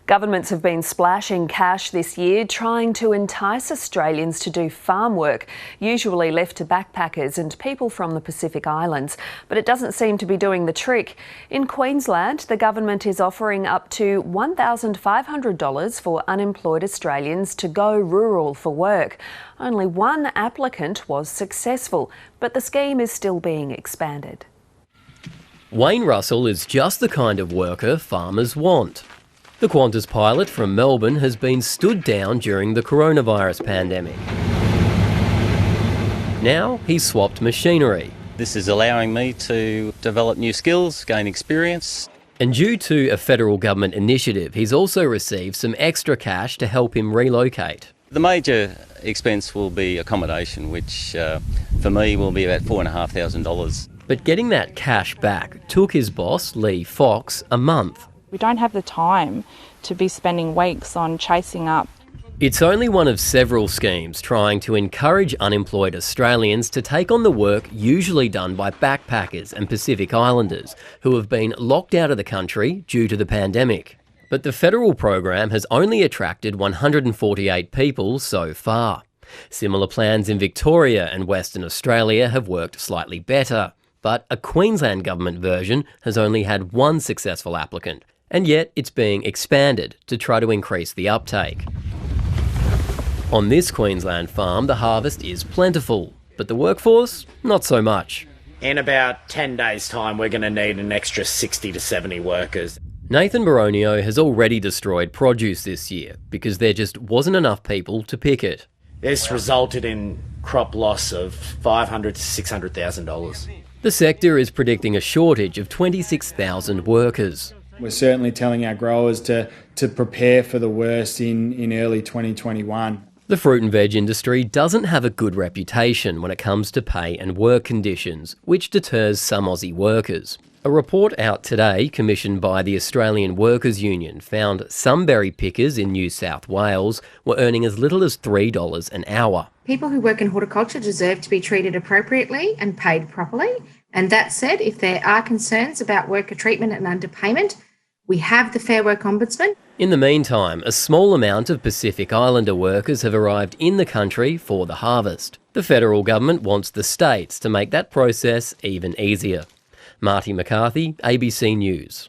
Governments have been splashing cash this year trying to entice Australians to do farm work, usually left to backpackers and people from the Pacific Islands. But it doesn't seem to be doing the trick. In Queensland, the government is offering up to $1,500 for unemployed Australians to go rural for work. Only one applicant was successful, but the scheme is still being expanded. Wayne Russell is just the kind of worker farmers want. The Qantas pilot from Melbourne has been stood down during the coronavirus pandemic. Now he's swapped machinery. This is allowing me to develop new skills, gain experience. And due to a federal government initiative, he's also received some extra cash to help him relocate. The major expense will be accommodation, which for me will be about $4,500. But getting that cash back took his boss, Lee Fox, a month. We don't have the time to be spending weeks on chasing up. It's only one of several schemes trying to encourage unemployed Australians to take on the work usually done by backpackers and Pacific Islanders who have been locked out of the country due to the pandemic. But the federal program has only attracted 148 people so far. Similar plans in Victoria and Western Australia have worked slightly better, but a Queensland government version has only had one successful applicant. And yet it's being expanded to try to increase the uptake. On this Queensland farm, the harvest is plentiful, but the workforce, not so much. In about 10 days' time, we're going to need an extra 60 to 70 workers. Nathan Baronio has already destroyed produce this year because there just wasn't enough people to pick it. This resulted in crop loss of $500,000 to $600,000. The sector is predicting a shortage of 26,000 workers. We're certainly telling our growers to prepare for the worst in early 2021. The fruit and veg industry doesn't have a good reputation when it comes to pay and work conditions, which deters some Aussie workers. A report out today, commissioned by the Australian Workers Union, found some berry pickers in New South Wales were earning as little as $3 an hour. People who work in horticulture deserve to be treated appropriately and paid properly. And that said, if there are concerns about worker treatment and underpayment, we have the Fair Work Ombudsman. In the meantime, a small amount of Pacific Islander workers have arrived in the country for the harvest. The federal government wants the states to make that process even easier. Marty, McCarthy, ABC News.